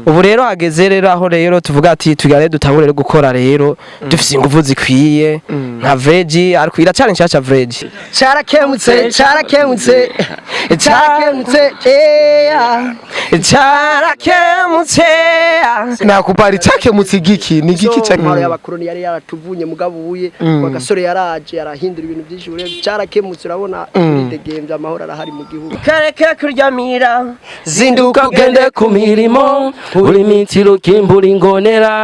ubu rero hageze rero aho rero tuvuga ati tugare dutangure gukora rero dufise ingufu zikwiye nka Vregi ariko iracari nshasha Vregi carakemutse carakemutse nakubari cakemutse igiki ni igiki cyane y'abakoroni yari yaratuvunye mugabuye bagasore yaraje arahindura ibintu byinshi bure carakemutse urabona idegembye amahoro arahari mu gihugu kareke kuryamira zinduka ugende ku mirimo uri mitiro kimbura ingonera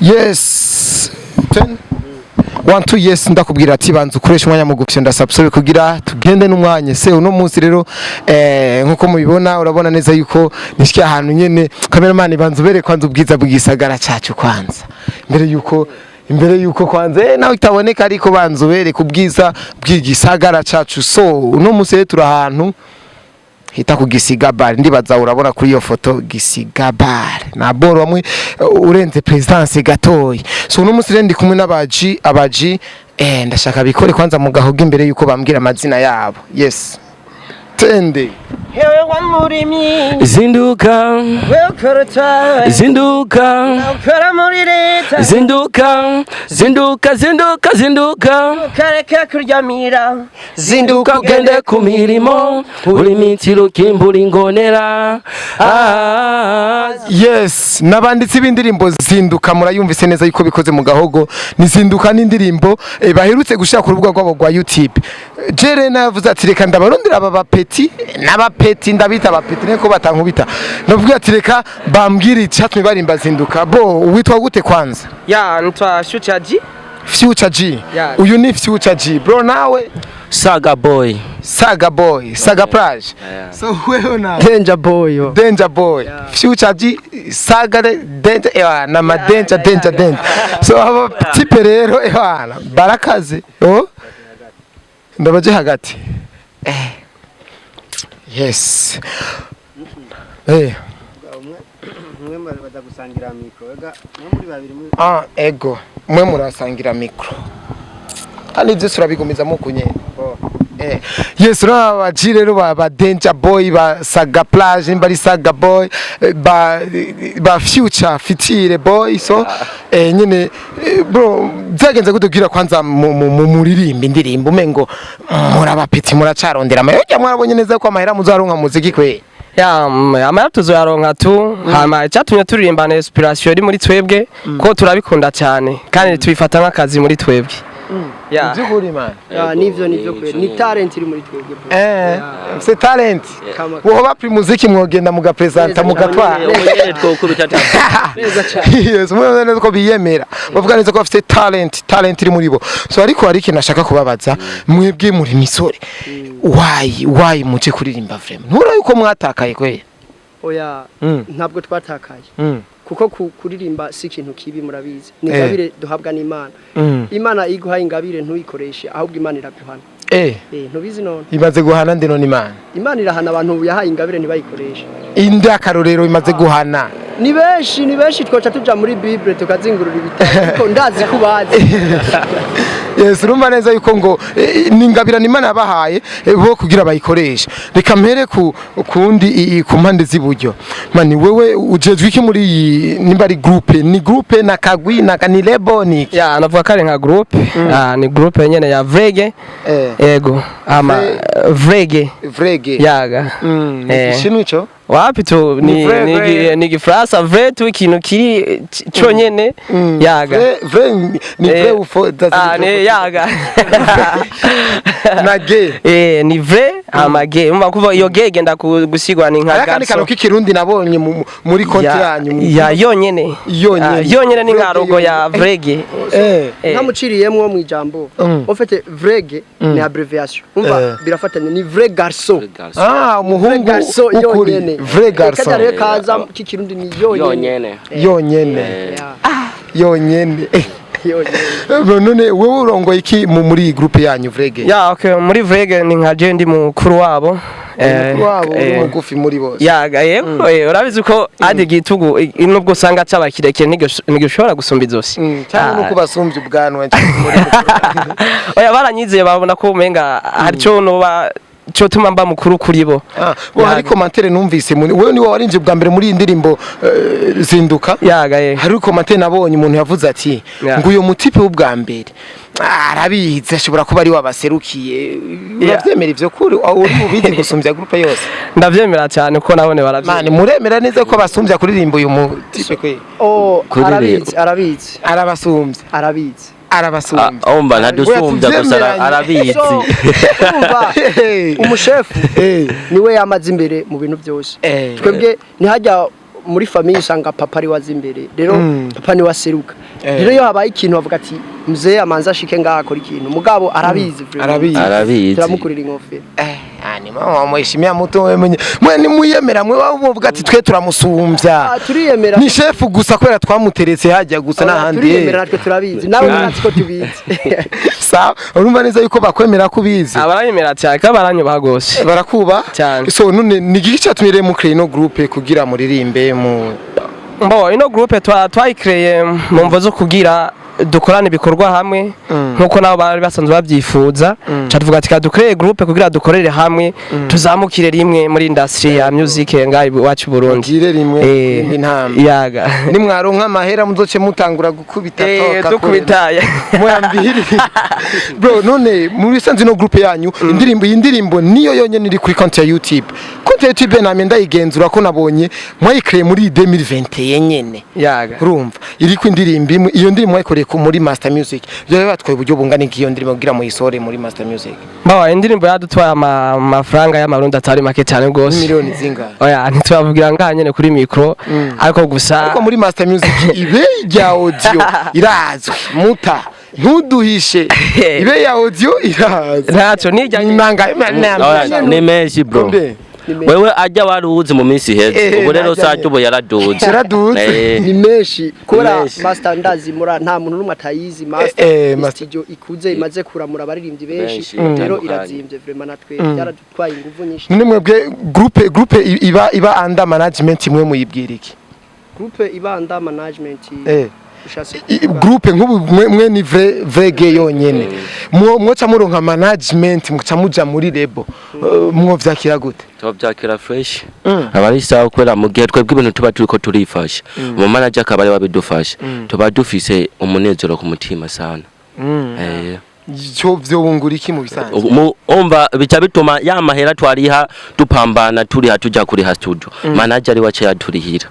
yes 1 2 yes ndakubwira ati banza ukoresha umwanya mu gufyonda subscribe kugira tugende n'umwanya se uno munsi rero nkuko mubibona urabona neza yuko nishiki ahantu nyene cameraman banza ubere kwanza ubwiza bw'isagara cyacu kwanza imbere yuko kwanza nawe itaboneka ariko banza ubere kubwiza bw'igisagara cyacu so uno munsi rero turi ahantu hita ku Gisiga Bar ndibaza urabona kuri iyo foto Gisiga Bar na boro amwe urenze presidence gatoyi so uno munsi rero ndi kumwe n'abaji ndashaka bikore kwanza mu gahoga imbere yuko bambwira amazina yabo yes tende hewe wa murimi zinduka wekorota zinduka ukora muri leta zinduka kareke kuryamira zinduka ugende ku mirimo uri mitiro kimbura ingonera yes nabanditse b'indirimbo zinduka murayumvise neza yuko bikoze mu gahogo nizinduka n'indirimbo baherutse gushaka ku rubuga rwabo rwa YouTube jere navuze ati reka ndabarondera aba bapeti n'abapeti ndabita abapeti neko batankubita navuga ati reka bambwira icyatumye barimba zinduka bo witwa gute kwanza ya ntwa Future G uyu ni Future G bro nawe Saga boy Saga Plage so wewe na Danger boy Future G Saga Danger na Danger so aba tipe rero barakaze ndabaje hagati yes mwe baza gusangira mikro muri babiri ego mwe murasangira mikro kandi byo surabigumiza mu kunyene yes abaji rero ba Danger boy ba Saga Plage mbari Saga boy ba Future Fitire boy so nyene bro byagenze kudugira kwanza mu muririmba indirimbo umengo murabapeti muracarondera amayoja mwarabonye neza ko amahera muzaronka muziki kwe amaya tuzoyaronka tu hama cyatumye turirimbana inspiration iri muri twebwe ko turabikunda cyane kandi tubifata nk'akazi muri twebwe Nzuri man nivyo kwe ni talent iri muri twebwe c'est talent wo bapri muziki mwogenda mugapresenta mugatwara yes mwe neza ko biyemera bavuga neza ko afite talent iri muri bo so ariko hari ikintu nashaka kubabaza mwebwe muri misore why muce kuririmba vraiment ntura yuko mwatakaye kwe oya ntabwo twatakaye kuko kuririmba si ikintu kibi murabizi ni ingabire duhabwa n'Imana Imana iguha ingabire ntuyikoreshe ahubwo Imana iraguhana ntubizi none imaze guhana ndino Imana irahana abantu yahaye ingabire ntibayikoreshe indakarorero imaze guhana ni benshi twoca tuja muri Bible tukazingurura ibitabo ariko ndazi kubazi yes urumva neza yuko ngo ningabira n'Imana yabahaye bo kugira bayikoresha reka mpere kundi ku mpande z'iburyo mani wewe ujejwe iki muri nimba ari groupe na kagwi na kanilebo ni navuga kare nka groupe ni groupe nyene ya Vrege yego ama Vrege yaga ikintu ico wapi tu ni gifrasa vrai tu ikintu kiri cyonyene yaga vrai ni vrai ufo ne yaga na gay ni vrai ama gay umva kuva iyo gay genda gusigwa ni nka garso kandi kirundi nabonye muri konti yanyu ya yonyene ni nka logo ya Vrege nkamuciriyemwo mu ijambo ofete Vrege ni abbreviation umva birafatanye ni vrai garçon umuhungu ukuri vrai garçon kadare kaza kikirundi ni yonyene none wewe urongo iki muri groupe yanyu Vrege okay muri Vrege ni nka je ndi mukuru wabo wabo umugufi muri bose yaga yego urabizi ko adi gitugu nubwo usanga cabakireke ntigishobora gusumba izosi cyangwa nuko basumbye ubwanwa oya baranyizeye babona ko umenga haricyo noba cyo tuma mba mukuru kuri bo hari commentaire numvise wewe ni warinje bwa mbere muri indirimbo zinduka yaga hari commentaire nabonye umuntu yavuze ati ngo uyo mutipe w'ubwa mbere arabizi ashobora kuba ari wabaserukiye uravyemera ivyo kuri uri mubizi gusumbya groupe yose ndavyemera cyane ko nabone baravye mani muremera neza ko basumbya kuririmba uyu mutipe kwe arabizi arabasumbya arabasumbya omba ntadusumbya gusa arabizi umushefu niwe yamaze imbere mu bintu byose twebwe ntihajya muri famille usanga papa ari wazi imbere rero papa ni waseruka rero iyo habaye ikintu bavuga ati mzee amanza ashike ngaha akora ikintu mugabo arabizi turamukurira ingofero ani mama mwishimia muto mwe ni muyemera mwe bavuga ati twe turamusumbya turiyemera ni chef gusa kwera twamuteretse hajya gusa nahandi turiyemera natwe turabizi nawe natwe ko tubizi sawa urumva neza yuko bakwemera kubizi abaranyemera cyane kabaranyubaha gose barakuba cyane so none ni giki cyatumire mu create no groupe kugira muririmbe mu ino groupe twayikreye mu mvo zo kugira dukorana ibikorwa hamwe nkuko nabo bari basanzwe babyifuza cyavuga ati kadukreye groupe kugira dukorere hamwe tuzamukire rimwe muri industry ya music ngayi wacu Burundi ngire rimwe intambwe yaga ni mwaronka amahera muzoce mutangura gukubita toka dukubitaya mwambiri bro none muri sanze no groupe yanyu indirimbo niyo yonyene iri kuri konti ya YouTube konti ya YouTube na menda igenzura ko nabonye mwayikreye muri 2020 yenyene yaga urumva iri ku indirimbo iyo ndirimbo mwayikoreye muri Master Music byo batwaye uburyo bungana ikiyo ndirimbo kugira mu isore muri Master Music indirimbo yadutwaye amafaranga y'amarundi atari make cyane gose miliyoni zinga oya ntitwavugira nganyene kuri micro ariko gusa ariko muri Master Music ibe ya audio irazwe muta ntuduhishe ibe ya audio irazwe ntacyo nijyanye imanga ni menshi bro wewe ajya waruzi mu minsi heze ubu rero saje ubu yaraduze ni menshi kora master ndazi mura nta muntu numwe atayizi master studio ikuze imaze kuramura abaririmbyi benshi rero irazimbye vraiment natwe yaradutwaye ingufu nyinshi none mwebwe groupe iba under management imwe muyibwira iki groupe iba under management groupe nk'ubu mwe ni vrai gay yonyene mwoca muronka management muca muja muri label mwo vyakira gute tubyakira fresh abari sawa kwera mu gihe twebwe ibintu tuba turiko turifasha mu manager akabari wabidufasha tuba dufise umunezero ku mutima sana cyo vyobungura iki mu bisanzwe umva bica bituma ya mahera twariha dupambana turiha tuja kuri ha studio manager ari wace yaturihira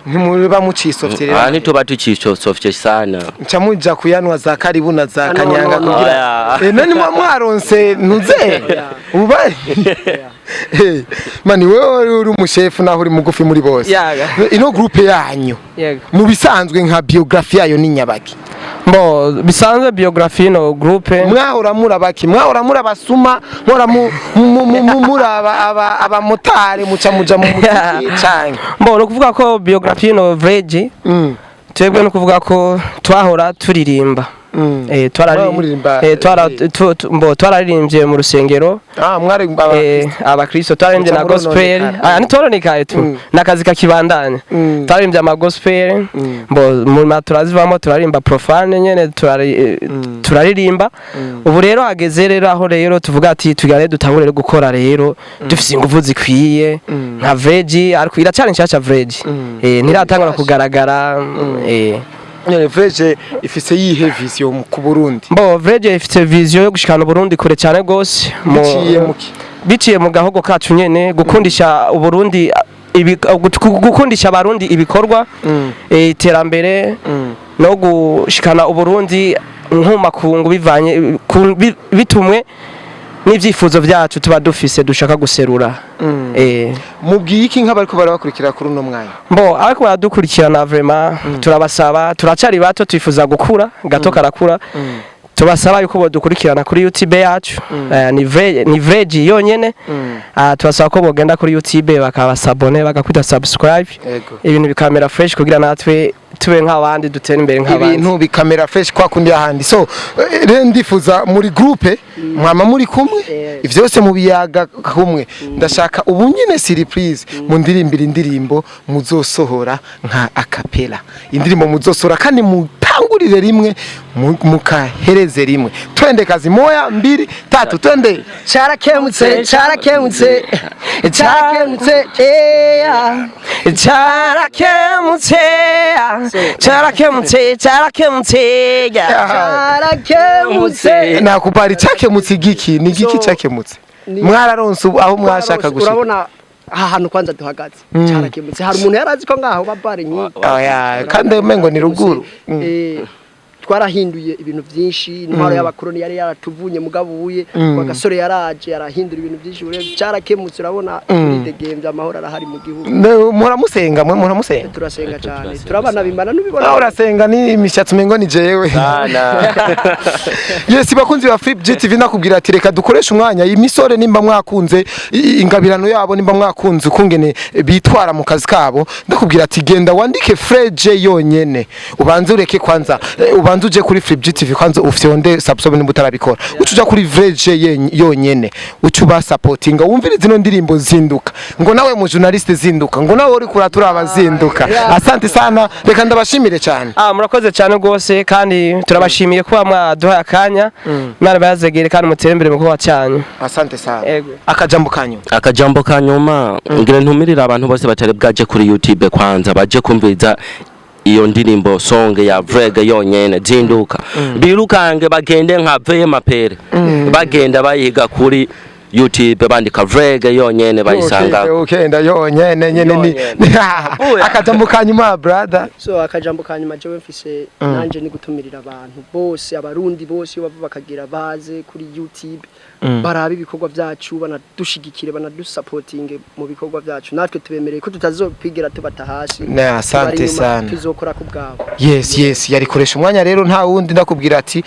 ntimuriba mucisoftere ani tuba tucisofte sana nca muja kuyanwa za karibu na za kanyanga kugira nani mwaronse ntuze uba mani wewe uri umushefu naho uri mugufi muri bose ino groupe yanyu mu bisanzwe nka biography yayo ni nyabaki bisanzwe biography no groupe mwahora murabaki mwahora murabasuma mwahora muraba abamotari muca muja mu mutiki canke no kuvuga ko biography no vrege twebwe no kuvuga ko twahora turirimba twararirimbye mu rusengero abakristo twararimbye na gospel ntitoronika nakazi kakibandanya twararimbye ama gospel mu turazivamo turarimba profane nyene turaririmba ubu rero hageze rero aho rero tuvuga ati tugare dutangure gukora rero dufise ingufu zikwiye nka vrege ariko iracari nshasha vrege ntiratangura kugaragara Nyene Vrege ifise yihe vision ku Burundi Vrege ifise vision yo gushikana Burundi kure cyane gose biciye mu gahogo kacu nyene gukundisha Uburundi gukundisha abarundi ibikorwa iterambere no gushikana Uburundi nk'umakungu bivanye bitumwe n'ivyifuzo vyacu tuba dufise dushaka guserura mubwiye iki nk'abariko barabakurikira kuri uno mwanya ariko baradukurikirana vraiment turabasaba turacari bato twifuza gukura gato karakura tubasaba yuko bodukurikirana kuri YouTube yacu ni Vrege yonyene tubasaba ko bogenda kuri YouTube bakabasabone bagakwita subscribe ibintu bikamera fresh kugira natwe tube nk'abandi dutera imbere nk'abandi ibintu bikamera fresh kwa kundi ahandi so rero ndifuza muri groupe mwama muri kumwe ivyo byose mu biyaga kumwe ndashaka ubu nyine surprise mu ndirimbira indirimbo muzosohora nka acapella indirimbo muzosohora kandi mutangurire rimwe mukahereze rimwe twende kazi moya 2 3 twende Charakemutse charakemutse charakemutse charakemutse charakemutse charakemutse charakemutse nakupari chakemutse giki ni giki chakemutse mwararonse aho mwashaka gushika urabona ahantu kwanza duhagaze charakemutse hari umuntu yarazi ko ngaho babare nyinshi oya kandi mengo ni ruguru twarahinduye ibintu byinshi intwaro y'abakoroni yari yaratuvunye mugabo ubuye bagasore yaraje yarahindura ibintu byinshi ure cyarakemutse urabona idegembya amahoro arahari mu gihugu muramusenga muramusenga turasenga cyane turabana bimana nubibona urasenga ni imishatsi mengo ni jewe yes bakunzi ba Flip G TV nakubwira ati reka dukoresha umwanya imisore nimba mwakunze ingabirano yabo nimba mwakunze ukungene bitwara mu kazi kabo ndakubwira ati genda wandike Fred yonyene ubanze ureke kwanza ubanze uje kuri Flip G TV kwanza ufyonde subscribe nimba utarabikora ucuja kuri Fred yonyene ucuba supporting wumvire zino ndirimbo zinduka ngo nawe mu journalist zinduka ngo nawe uri kuratura abazinduka asante sana reka ndabashimire cyane murakoze cyane gose kandi turabashimiye kuba mwaduha akanya mwana bazegere kandi mutere imbere mu kuba cyane asante sana akajambo kanyuma ngira ntumirira abantu bose batari bwaje kuri YouTube kwanza baje kumviza iyo ndirimbo songe ya Vrega yonyene zinduka birukange bagende nka Veye Mapere bagenda bayiga kuri YouTube bandika Vrega yonyene bayisanga ukenda yonyene nyene ni akajambo kanyuma brother so akajambo kanyuma jewe mfise nanje ni gutumirira abantu bose abarundi bose bava bakagira baze kuri YouTube barabe ibikorwa byacu banadushigikire banadusupporting mu bikorwa byacu natwe tubemereye ko tutazopigera tubata hasi asante sana tuzokora ku bwabo yes yari koresha umwanya rero nta wundi ndakubwira ati